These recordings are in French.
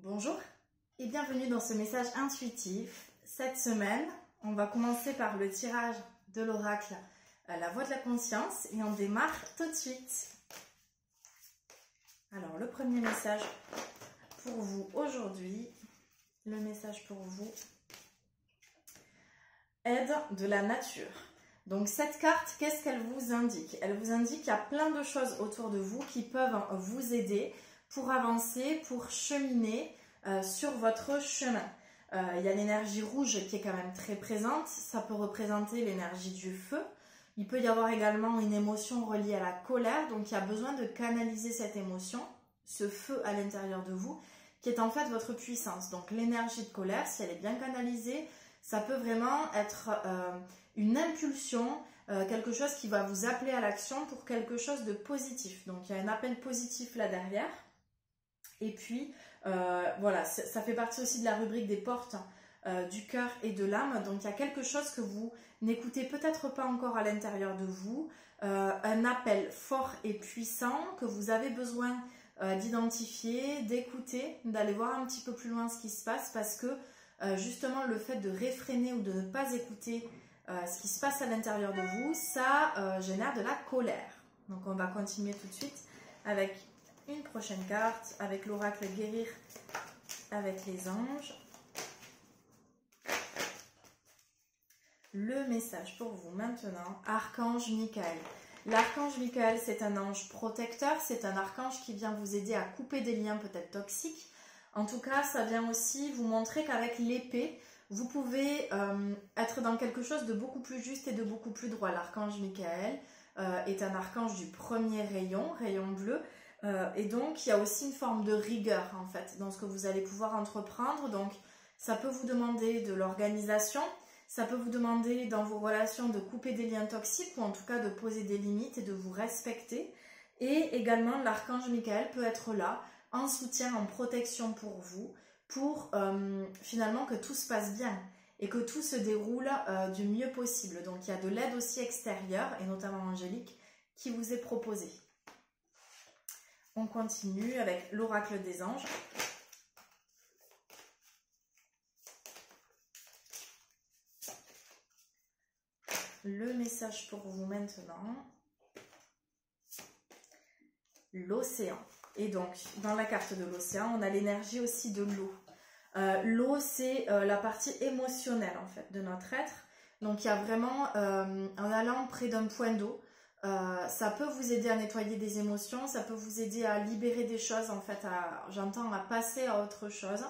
Bonjour et bienvenue dans ce message intuitif. Cette semaine, on va commencer par le tirage de l'oracle La Voix de la Conscience et on démarre tout de suite. Alors, le premier message pour vous aujourd'hui, le message pour vous, aide de la nature. Donc cette carte, qu'est-ce qu'elle vous indique? Elle vous indique qu'il y a plein de choses autour de vous qui peuvent vous aider pour avancer, pour cheminer sur votre chemin. Il y a l'énergie rouge qui est quand même très présente, ça peut représenter l'énergie du feu. Il peut y avoir également une émotion reliée à la colère, donc il y a besoin de canaliser cette émotion, ce feu à l'intérieur de vous, qui est en fait votre puissance. Donc l'énergie de colère, si elle est bien canalisée, ça peut vraiment être une impulsion, quelque chose qui va vous appeler à l'action pour quelque chose de positif. Donc il y a un appel positif là derrière. Et puis, voilà, ça fait partie aussi de la rubrique des portes du cœur et de l'âme. Donc, il y a quelque chose que vous n'écoutez peut-être pas encore à l'intérieur de vous, un appel fort et puissant que vous avez besoin d'identifier, d'écouter, d'aller voir un petit peu plus loin ce qui se passe parce que, justement, le fait de réfréner ou de ne pas écouter ce qui se passe à l'intérieur de vous, ça génère de la colère. Donc, on va continuer tout de suite avec une prochaine carte avec l'oracle guérir avec les anges. Le message pour vous maintenant, archange Michael. L'archange Michael, c'est un ange protecteur, c'est un archange qui vient vous aider à couper des liens peut-être toxiques. En tout cas, ça vient aussi vous montrer qu'avec l'épée, vous pouvez être dans quelque chose de beaucoup plus juste et de beaucoup plus droit. L'archange Michael est un archange du premier rayon, rayon bleu. Et donc, il y a aussi une forme de rigueur, en fait, dans ce que vous allez pouvoir entreprendre. Donc, ça peut vous demander de l'organisation, ça peut vous demander dans vos relations de couper des liens toxiques ou en tout cas de poser des limites et de vous respecter. Et également, l'archange Michael peut être là, en soutien, en protection pour vous, pour finalement que tout se passe bien et que tout se déroule du mieux possible. Donc, il y a de l'aide aussi extérieure, et notamment angélique, qui vous est proposée. On continue avec l'oracle des anges. Le message pour vous maintenant, l'océan. Et donc, dans la carte de l'océan, on a l'énergie aussi de l'eau. L'eau, c'est la partie émotionnelle en fait de notre être. Donc, il y a vraiment, en allant près d'un point d'eau, ça peut vous aider à nettoyer des émotions, ça peut vous aider à libérer des choses, en fait, j'entends à passer à autre chose.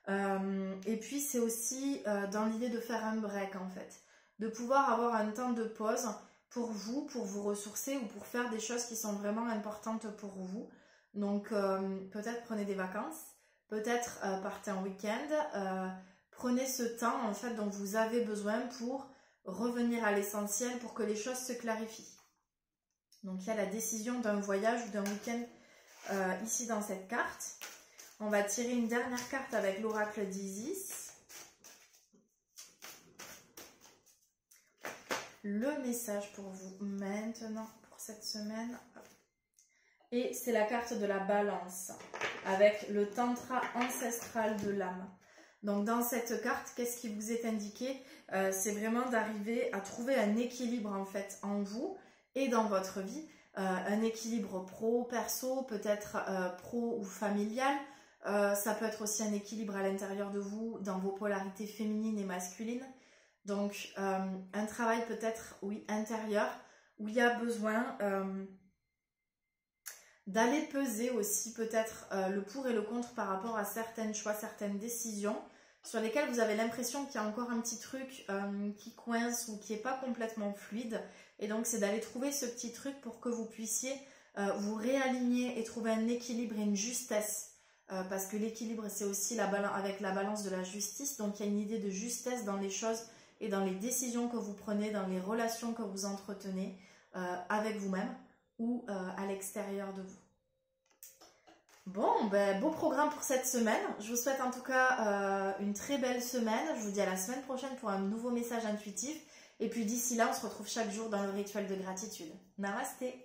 Et puis c'est aussi dans l'idée de faire un break, en fait, de pouvoir avoir un temps de pause pour vous ressourcer ou pour faire des choses qui sont vraiment importantes pour vous. Donc peut-être prenez des vacances, peut-être partez en week-end, prenez ce temps en fait dont vous avez besoin pour revenir à l'essentiel, pour que les choses se clarifient. Donc, il y a la décision d'un voyage ou d'un week-end ici dans cette carte. On va tirer une dernière carte avec l'oracle d'Isis. Le message pour vous maintenant, pour cette semaine. Et c'est la carte de la balance avec le tantra ancestral de l'âme. Donc, dans cette carte, qu'est-ce qui vous est indiqué? C'est vraiment d'arriver à trouver un équilibre en fait en vous et dans votre vie, un équilibre pro-perso, peut-être pro ou familial, ça peut être aussi un équilibre à l'intérieur de vous, dans vos polarités féminines et masculines, donc un travail peut-être, oui, intérieur, où il y a besoin d'aller peser aussi peut-être le pour et le contre par rapport à certains choix, certaines décisions, sur lesquelles vous avez l'impression qu'il y a encore un petit truc qui coince ou qui n'est pas complètement fluide. Et donc, c'est d'aller trouver ce petit truc pour que vous puissiez vous réaligner et trouver un équilibre et une justesse. Parce que l'équilibre, c'est aussi avec la balance de la justice. Donc, il y a une idée de justesse dans les choses et dans les décisions que vous prenez, dans les relations que vous entretenez avec vous-même ou à l'extérieur de vous. Bon, ben, beau programme pour cette semaine. Je vous souhaite en tout cas une très belle semaine. Je vous dis à la semaine prochaine pour un nouveau message intuitif. Et puis d'ici là, on se retrouve chaque jour dans le rituel de gratitude. Namasté!